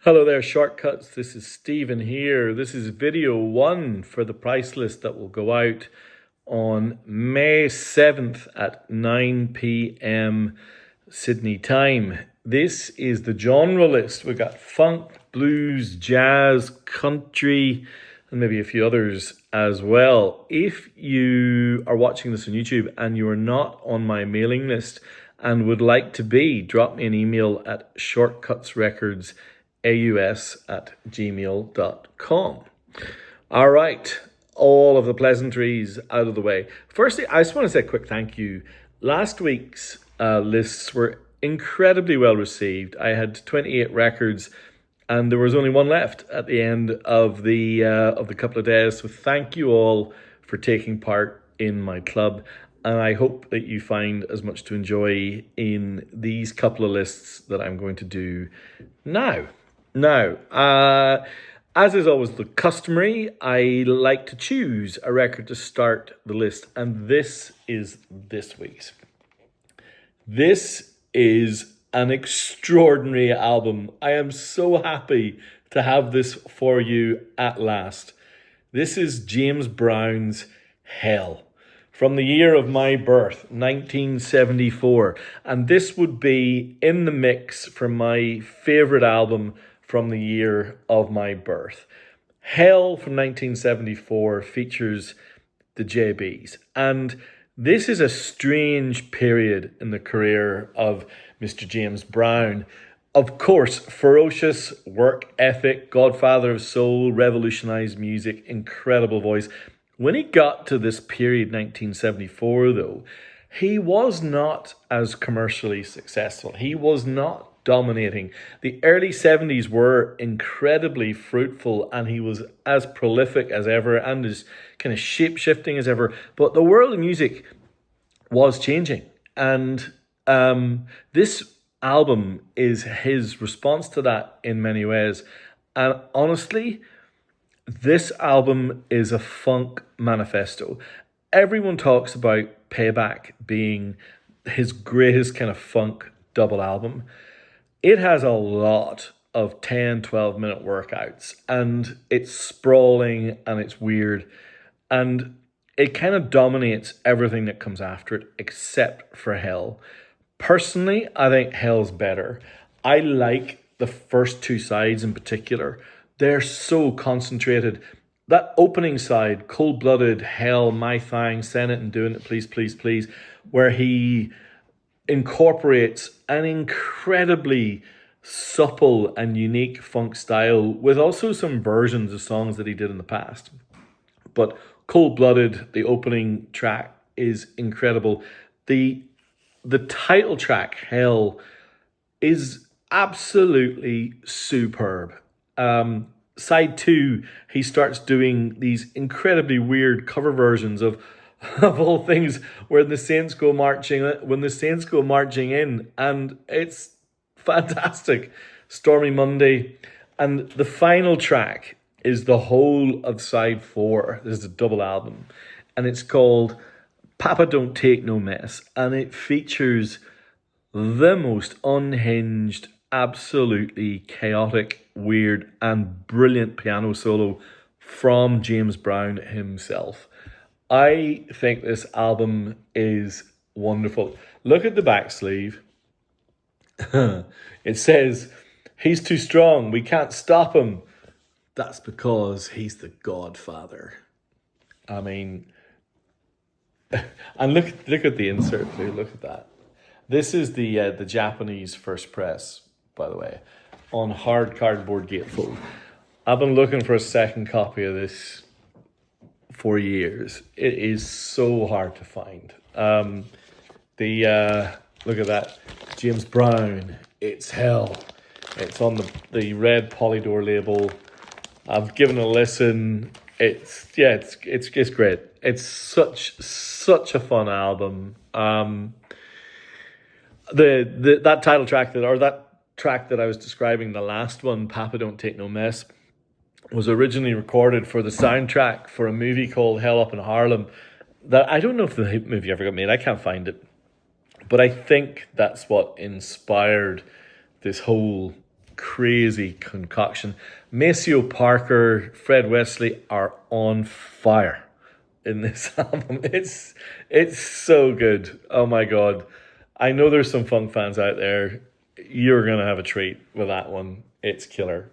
Hello there, Shortcuts. This is Stephen here. This is video one for the price list that will go out on May 7th at 9 p.m. Sydney time. This is the genre list. We've got funk, blues, jazz, country, and maybe a few others as well. If you are watching this on YouTube and you are not on my mailing list and would like to be, drop me an email at shortcutsrecords@gmail.com. All right, all of the pleasantries out of the way. Firstly, I just want to say a quick thank you. Last week's lists were incredibly well received. I had 28 records and there was only one left at the end of the couple of days. So thank you all for taking part in my club. And I hope that you find as much to enjoy in these couple of lists that I'm going to do now. As is always the customary, I like to choose a record to start the list. And this is this week's. This is an extraordinary album. I am so happy to have this for you at last. This is James Brown's Hell, from the year of my birth, 1974. And this would be in the mix for my favourite album from the year of my birth. Hell from 1974 features the JBs. And this is a strange period in the career of Mr. James Brown. Of course, ferocious work ethic, godfather of soul, revolutionised music, incredible voice. When he got to this period, 1974, though, he was not as commercially successful. He was not dominating. The early 70s were incredibly fruitful and he was as prolific as ever and as kind of shape-shifting as ever. But the world of music was changing. And this album is his response to that in many ways. And honestly, this album is a funk manifesto. Everyone talks about Payback being his greatest kind of funk double album. It has a lot of 10, 12-minute workouts, and it's sprawling and it's weird. And it kind of dominates everything that comes after it, except for Hell. Personally, I think Hell's better. I like the first two sides in particular. They're so concentrated. That opening side, cold-blooded, Hell, my thing, send it and doing it, please, please, please, where he incorporates an incredibly supple and unique funk style with also some versions of songs that he did in the past. But Cold-Blooded, the opening track, is incredible. The title track, Hell, is absolutely superb. Side two, he starts doing these incredibly weird cover versions of all things when the Saints go marching in, and it's fantastic. Stormy Monday. And the final track is the whole of side four. This is a double album, and it's called Papa Don't Take No Mess, and it features the most unhinged, absolutely chaotic, weird, and brilliant piano solo from James Brown himself. I think this album is wonderful. Look at the back sleeve. It says, "He's too strong, we can't stop him." That's because he's the Godfather. I mean, and look at the insert too. Look at that. This is the Japanese first press, by the way, on hard cardboard gatefold. I've been looking for a second copy of this for years. It is so hard to find. Look at that, James Brown. It's Hell. It's on the red Polydor label. I've given it a listen. It's great. It's such a fun album. That title track that track that I was describing, the last one, Papa Don't Take No Mess, was originally recorded for the soundtrack for a movie called Hell Up in Harlem. That I don't know if the movie ever got made. I can't find it, but I think that's what inspired this whole crazy concoction. Maceo Parker, Fred Wesley are on fire in this album. It's so good. Oh my God. I know there's some funk fans out there. You're going to have a treat with that one. It's killer.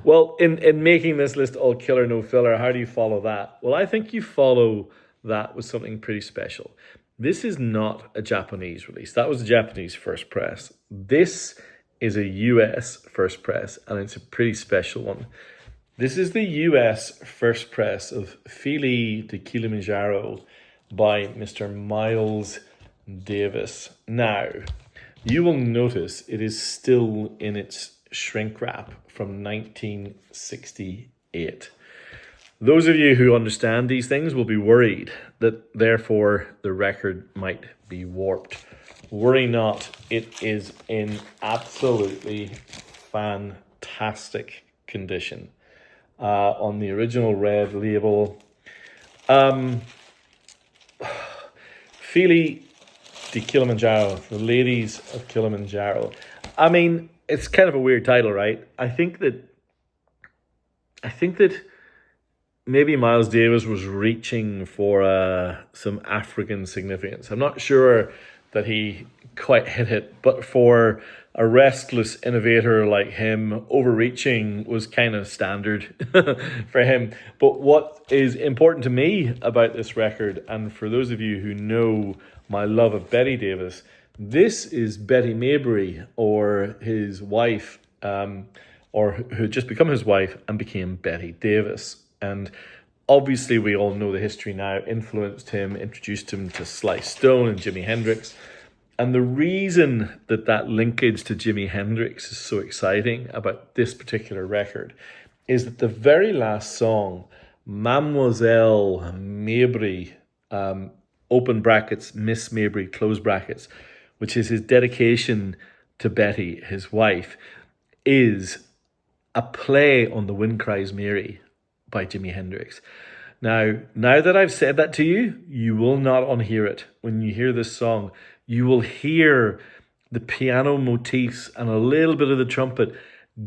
Well, in making this list all killer, no filler, how do you follow that? Well, I think you follow that with something pretty special. This is not a Japanese release. That was a Japanese first press. This is a US first press, and it's a pretty special one. This is the US first press of Fili de Kilimanjaro by Mr. Miles Davis. Now, you will notice it is still in its shrink wrap from 1968. Those of you who understand these things will be worried that therefore the record might be warped. Worry not, it is in absolutely fantastic condition. On the original red label. Fili de Kilimanjaro, the ladies of Kilimanjaro. I mean, it's kind of a weird title, right? I think that maybe Miles Davis was reaching for some African significance. I'm not sure that he quite hit it, but for a restless innovator like him, overreaching was kind of standard for him. But what is important to me about this record, and for those of you who know my love of Betty Davis, this is Betty Maybury, or his wife, or who had just become his wife and became Betty Davis. And obviously we all know the history now, influenced him, introduced him to Sly Stone and Jimi Hendrix. And the reason that linkage to Jimi Hendrix is so exciting about this particular record is that the very last song, Mademoiselle Maybury, open brackets, Miss Maybury, close brackets, which is his dedication to Betty, his wife, is a play on The Wind Cries Mary by Jimi Hendrix. Now that I've said that to you, you will not unhear it. When you hear this song, you will hear the piano motifs and a little bit of the trumpet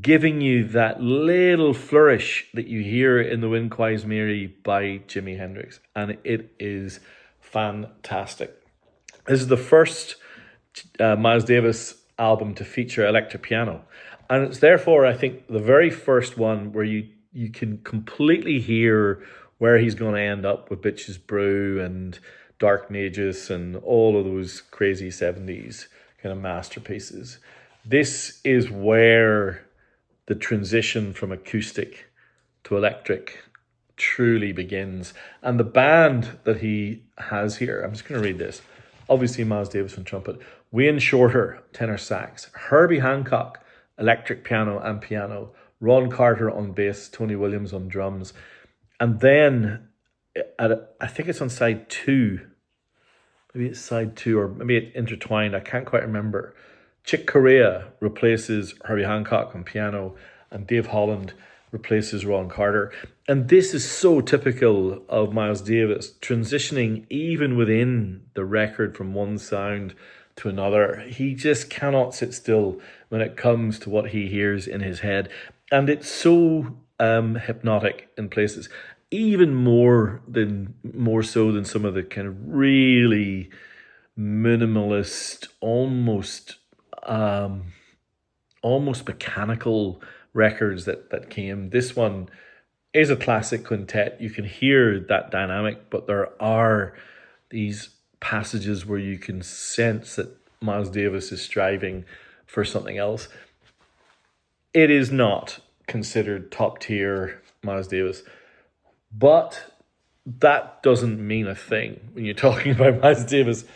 giving you that little flourish that you hear in The Wind Cries Mary by Jimi Hendrix. And it is fantastic. This is the first Miles Davis album to feature electric piano. And it's therefore, I think, the very first one where you can completely hear where he's going to end up with Bitches Brew and Dark Mages and all of those crazy 70s kind of masterpieces. This is where the transition from acoustic to electric truly begins. And the band that he has here, I'm just going to read this. Obviously, Miles Davis on trumpet, Wayne Shorter, tenor sax, Herbie Hancock, electric piano and piano, Ron Carter on bass, Tony Williams on drums. And then, I think it's on side 2, maybe it's side 2, or maybe it's intertwined, I can't quite remember. Chick Corea replaces Herbie Hancock on piano, and Dave Holland replaces Ron Carter. And this is so typical of Miles Davis, transitioning even within the record from one sound to another. He just cannot sit still when it comes to what he hears in his head. And it's so hypnotic in places, even more so than some of the kind of really minimalist, almost mechanical records that came. This one is a classic quintet. You can hear that dynamic, but there are these passages where you can sense that Miles Davis is striving for something else. It is not considered top tier Miles Davis, but that doesn't mean a thing when you're talking about Miles Davis.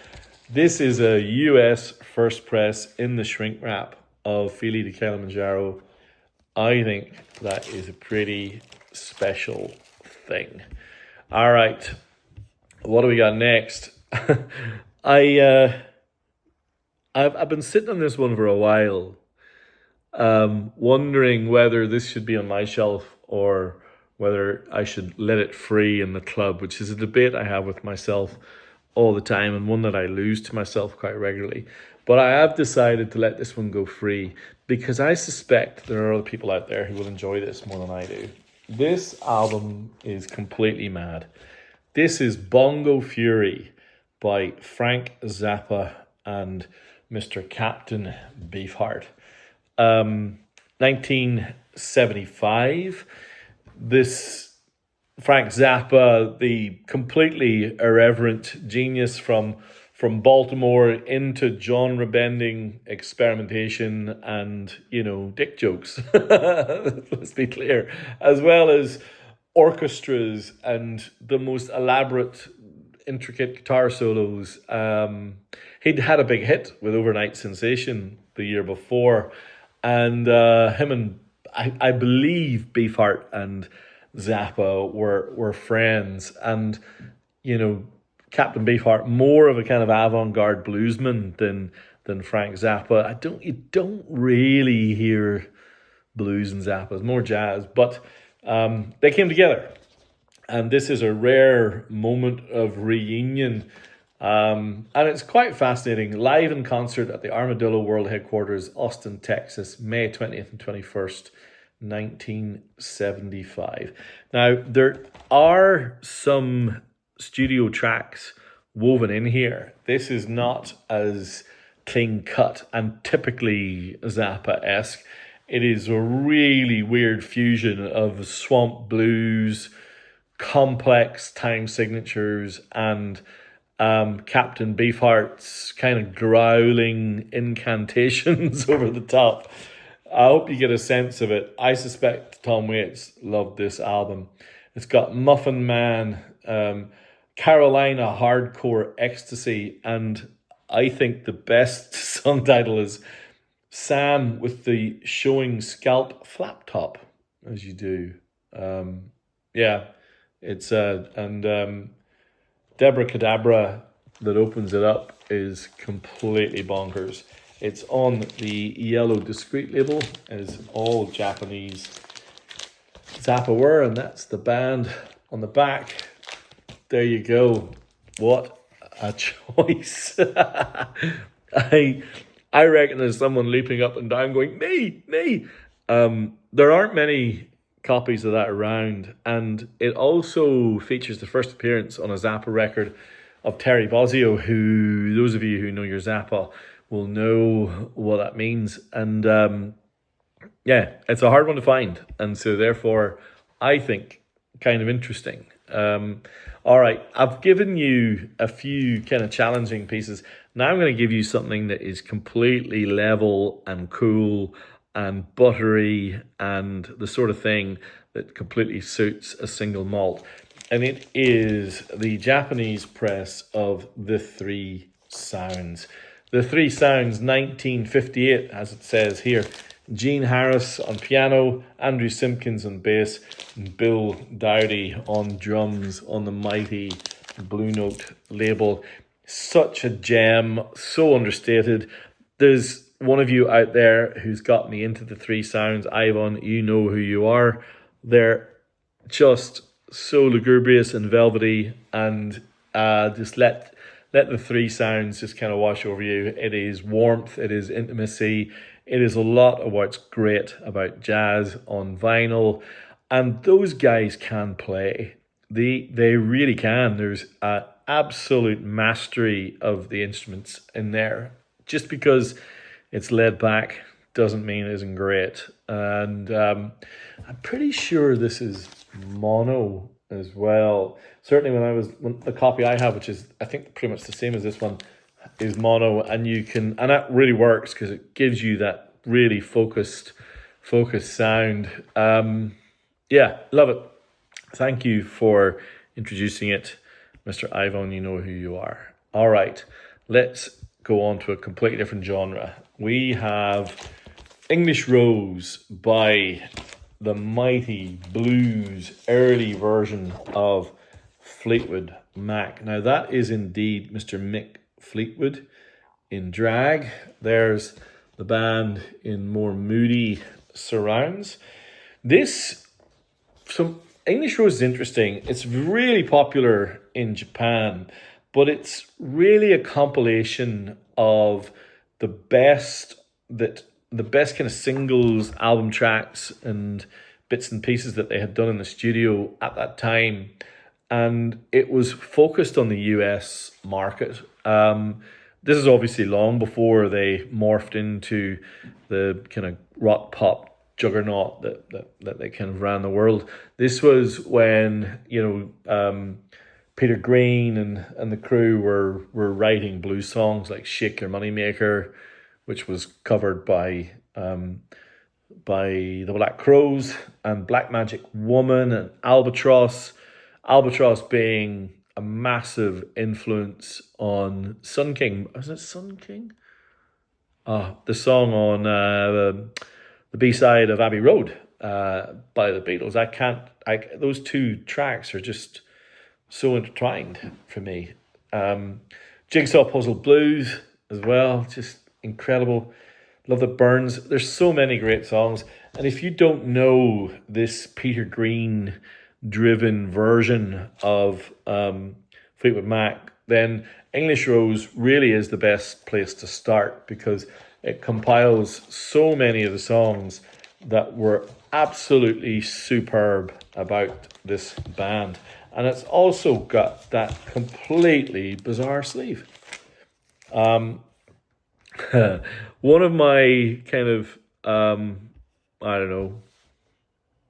This is a US first press in the shrink wrap of Fili de Kilimanjaro. I think that is a pretty special thing. All right, what do we got next? I've been sitting on this one for a while, wondering whether this should be on my shelf or whether I should let it free in the club, which is a debate I have with myself all the time, and one that I lose to myself quite regularly. But I have decided to let this one go free because I suspect there are other people out there who will enjoy this more than I do. This album is completely mad. This is Bongo Fury by Frank Zappa and Mr. Captain Beefheart. 1975. This Frank Zappa, the completely irreverent genius from Baltimore into genre-bending experimentation and, dick jokes. Let's be clear. As well as orchestras and the most elaborate, intricate guitar solos. He'd had a big hit with Overnight Sensation the year before. And him and, I believe, Beefheart and Zappa were friends. And, Captain Beefheart, more of a kind of avant-garde bluesman than Frank Zappa. You don't really hear blues in Zappa. It's more jazz, but they came together, and this is a rare moment of reunion, and it's quite fascinating. Live in concert at the Armadillo World Headquarters, Austin, Texas, May 20th and 21st, 1975. Now, there are some studio tracks woven in here. This is not as clean cut and typically Zappa-esque. It is a really weird fusion of swamp blues, complex time signatures, and Captain Beefheart's kind of growling incantations over the top. I hope you get a sense of it. I suspect Tom Waits loved this album. It's got Muffin Man, Carolina Hardcore Ecstasy, and I think the best song title is Sam with the showing scalp flap top, as you do. It's and Deborah Cadabra that opens it up is completely bonkers. It's on the yellow discreet label, as all Japanese Zappa were, and that's the band on the back. There you go. What a choice. I reckon there's someone leaping up and down going, me. There aren't many copies of that around, and it also features the first appearance on a Zappa record of Terry Bozzio, who, those of you who know your Zappa will know what that means. And it's a hard one to find, and so therefore I think kind of interesting. All right, I've given you a few kind of challenging pieces. Now I'm going to give you something that is completely level and cool and buttery and the sort of thing that completely suits a single malt. And it is the Japanese press of The Three Sounds. The Three Sounds, 1958, as it says here. Gene Harris on piano, Andrew Simpkins on bass, and Bill Dowdy on drums on the mighty Blue Note label. Such a gem, so understated. There's one of you out there who's got me into The Three Sounds. Ivan, you know who you are. They're just so lugubrious and velvety, and just let The Three Sounds just kind of wash over you. It is warmth, it is intimacy, it is a lot of what's great about jazz on vinyl, and those guys can play. They really can. There's an absolute mastery of the instruments in there. Just because it's laid back doesn't mean it isn't great. And I'm pretty sure this is mono as well. Certainly when the copy I have, which is I think pretty much the same as this one, is mono, and that really works because it gives you that really focused sound. Love it. Thank you for introducing it, Mr. Ivan. You know who you are. All right, let's go on to a completely different genre. We have English Rose by the mighty blues early version of Fleetwood Mac. Now that is indeed Mr. Mick Fleetwood in drag. There's the band in more moody surrounds. English Rose is interesting. It's really popular in Japan, but it's really a compilation of the best the best kind of singles, album tracks, and bits and pieces that they had done in the studio at that time, and it was focused on the US market. This is obviously long before they morphed into the kind of rock pop juggernaut that they kind of ran the world. This was when, Peter Green and the crew were writing blues songs like "Shake Your Moneymaker," which was covered by the Black Crows, and "Black Magic Woman" and "Albatross." Albatross being a massive influence on Sun King. Was it Sun King? The song on the B-side of Abbey Road by the Beatles. Those two tracks are just so intertwined for me. Jigsaw Puzzle Blues as well, just incredible. Love That Burns. There's so many great songs. And if you don't know this Peter Green driven version of Fleetwood Mac, then English Rose really is the best place to start, because it compiles so many of the songs that were absolutely superb about this band. And it's also got that completely bizarre sleeve. One of my kind of,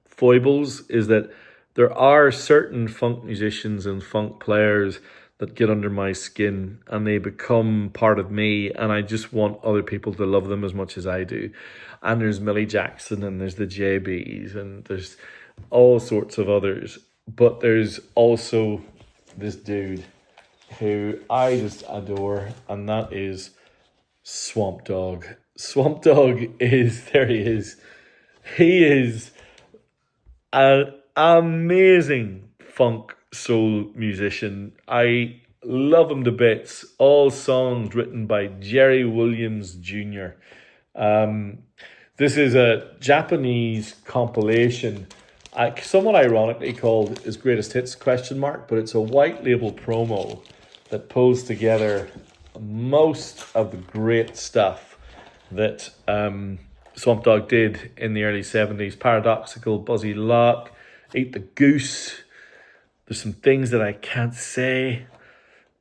foibles is that there are certain funk musicians and funk players that get under my skin and they become part of me, and I just want other people to love them as much as I do. And there's Millie Jackson, and there's the JBs, and there's all sorts of others. But there's also this dude who I just adore, and that is Swamp Dogg. Swamp Dogg there he is. He is an amazing funk soul musician. I love him to bits. All songs written by Jerry Williams Jr. This is a Japanese compilation, somewhat ironically called his Greatest Hits ? But it's a white label promo that pulls together most of the great stuff that Swamp Dogg did in the early 70s. Paradoxical, Buzzy Luck, Eat the Goose. There's some things that I can't say.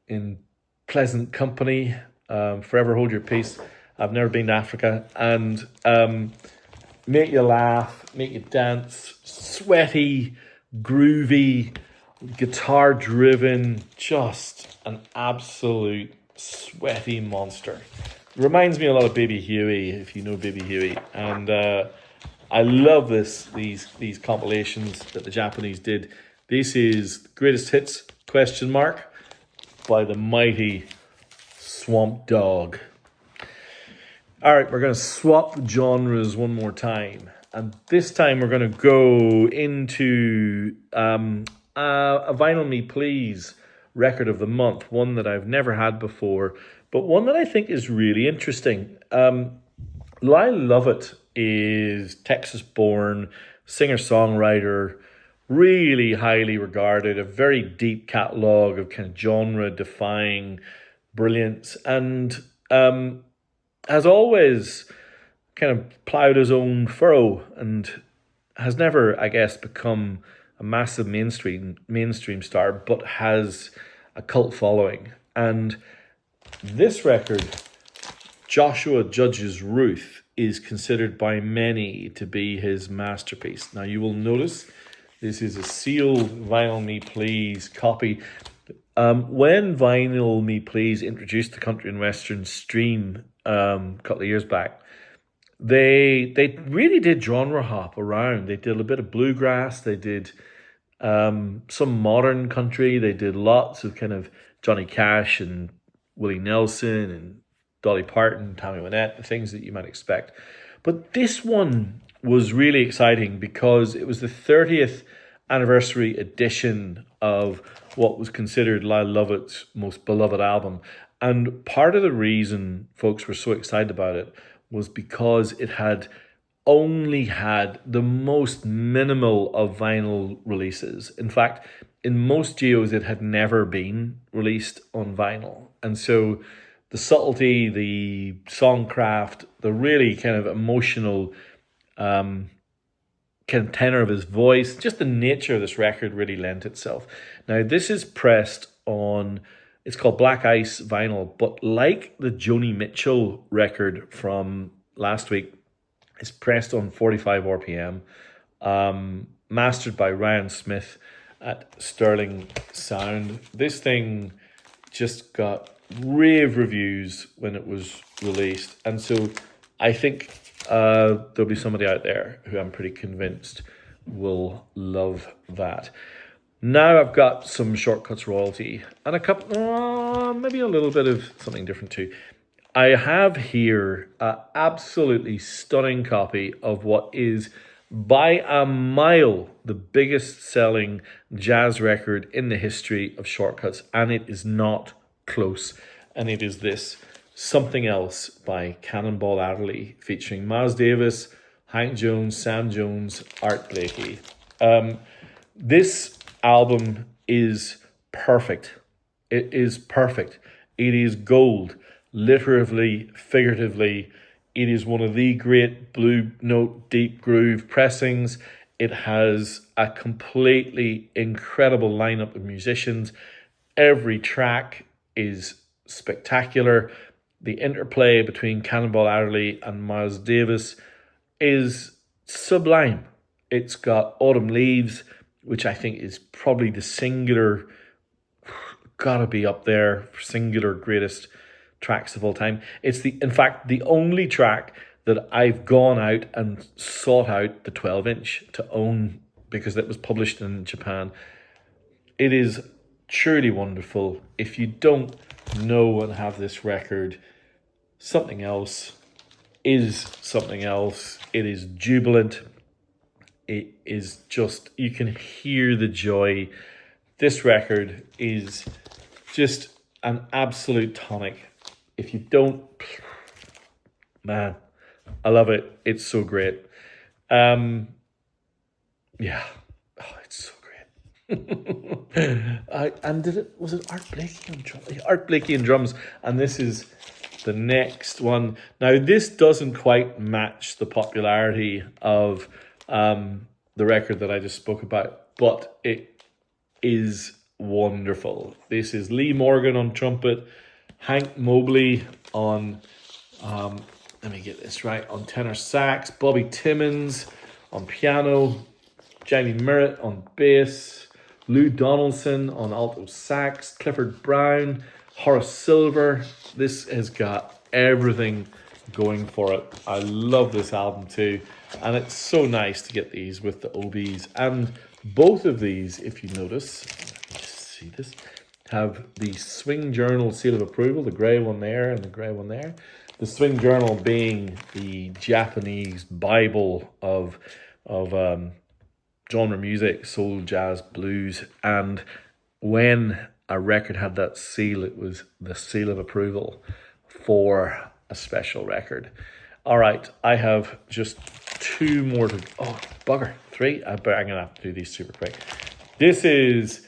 In Pleasant Company, Forever Hold Your Peace, I've Never Been to Africa, and Make You Laugh, Make You Dance, sweaty, groovy, guitar-driven, just an absolute sweaty monster. Reminds me a lot of Baby Huey, if you know Baby Huey, and I love these compilations that the Japanese did. This is Greatest Hits ? By the mighty Swamp Dogg. All right, we're going to swap genres one more time, and this time we're going to go into a Vinyl Me Please record of the month, one that I've never had before, but one that I think is really interesting. Lyle Lovett is Texas-born singer-songwriter, really highly regarded, a very deep catalogue of kind of genre-defying brilliance, and has always kind of ploughed his own furrow and has never, I guess, become a massive mainstream star, but has a cult following. And this record, Joshua Judge's Ruth, is considered by many to be his masterpiece. Now, you will notice this is a sealed Vinyl Me Please copy. When Vinyl Me Please introduced the country and western stream a couple of years back, they really did genre hop around. They did a bit of bluegrass. They did some modern country. They did lots of kind of Johnny Cash and Willie Nelson and Dolly Parton, Tammy Wynette, the things that you might expect. But this one was really exciting because it was the 30th anniversary edition of what was considered Lyle Lovett's most beloved album. And part of the reason folks were so excited about it was because it had only had the most minimal of vinyl releases. In fact, in most geos, it had never been released on vinyl. And so the the subtlety, the songcraft, the really kind of emotional kind of tenor of his voice, just the nature of this record really lent itself. Now, this is pressed on, it's called Black Ice vinyl, but like the Joni Mitchell record from last week, it's pressed on 45 RPM, mastered by Ryan Smith at Sterling Sound. This thing just got rave reviews when it was released, and so I think there'll be somebody out there who I'm pretty convinced will love that. Now I've got some Shortcuts royalty and a couple, maybe a little bit of something different too. I have here an absolutely stunning copy of what is by a mile the biggest selling jazz record in the history of Shortcuts, and it is not close. And it is this Something Else by Cannonball Adderley, featuring Miles Davis, Hank Jones, Sam Jones, Art Blakey. This album is perfect. It is perfect. It is gold, literally, figuratively. It is one of the great Blue Note deep groove pressings. It has a completely incredible lineup of musicians. Every track is spectacular. The interplay between Cannonball Adderley and Miles Davis is sublime. It's got Autumn Leaves, which I think is probably the singular, gotta be up there for singular greatest tracks of all time. It's in fact, the only track that I've gone out and sought out the 12-inch to own because it was published in Japan. It is truly wonderful. If you don't know and have this record, Something Else is something else. It is jubilant. It is just, you can hear the joy. This record is just an absolute tonic. If you don't, man, I love it. It's so great. Yeah, it's so great. And was it Art Blakey on drums? Art Blakey on drums, and this is the next one. Now, this doesn't quite match the popularity of the record that I just spoke about, but it is wonderful. This is Lee Morgan on trumpet, Hank Mobley on, let me get this right, on tenor sax, Bobby Timmons on piano, Jamie Merritt on bass, Lou Donaldson on alto sax, Clifford Brown, Horace Silver. This has got everything going for it. I love this album too. And it's so nice to get these with the OBs. And both of these, if you notice, let me just see this, have the Swing Journal seal of approval, the grey one there and the grey one there. The Swing Journal being the Japanese Bible of genre music, soul, jazz, blues. And when a record had that seal, it was the seal of approval for a special record. All right, I have just two more to, three. I'm going to have to do these super quick. This is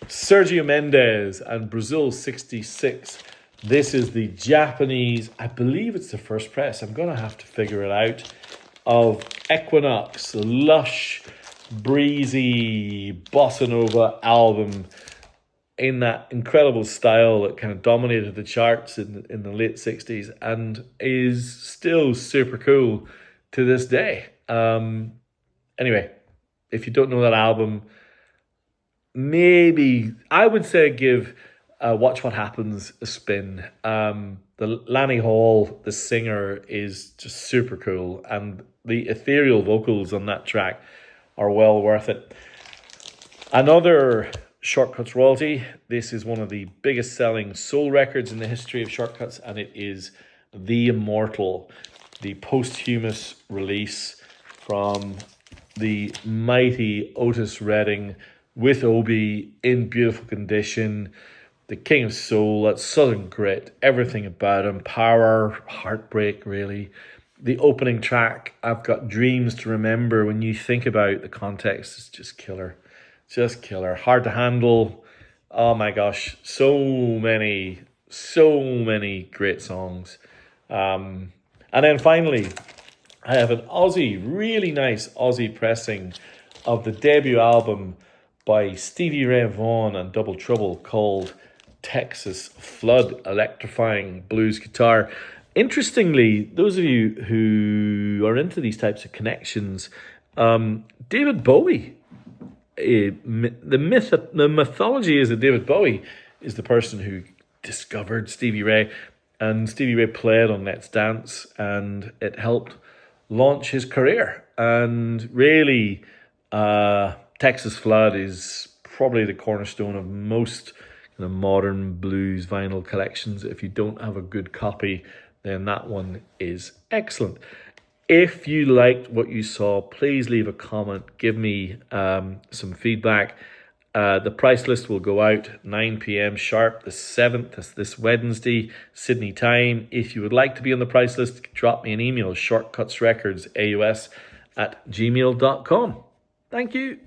Sergio Mendes and Brazil 66. This is the Japanese, I believe it's the first press, I'm going to have to figure it out, of Equinox, the lush, breezy bossa nova album in that incredible style that kind of dominated the charts in the late 60s and is still super cool to this day. Anyway, if you don't know that album, maybe I would say give Watch What Happens a spin. The Lanny Hall, the singer, is just super cool, and the ethereal vocals on that track are well worth it. Another Shortcuts royalty. This is one of the biggest selling soul records in the history of Shortcuts, and it is The Immortal, the posthumous release from the mighty Otis Redding with Obi in beautiful condition. The king of soul, that southern grit, everything about him, power, heartbreak, really. The opening track, I've Got Dreams to Remember, when you think about the context, it's just killer. Just killer. Hard to handle. Oh my gosh, so many So many great songs. And then finally, I have an Aussie, really nice Aussie pressing of the debut album by Stevie Ray Vaughan and Double Trouble called Texas Flood, electrifying blues guitar. Interestingly, those of you who are into these types of connections, David Bowie, the mythology is that David Bowie is the person who discovered Stevie Ray, and Stevie Ray played on Let's Dance, and it helped launch his career. And really, Texas Flood is probably the cornerstone of most kind of modern blues vinyl collections. If you don't have a good copy, then that one is excellent. If you liked what you saw, please leave a comment. Give me some feedback. The price list will go out 9 p.m. sharp the 7th. That's this Wednesday, Sydney time. If you would like to be on the price list, drop me an email, shortcutsrecordsaus@gmail.com. Thank you.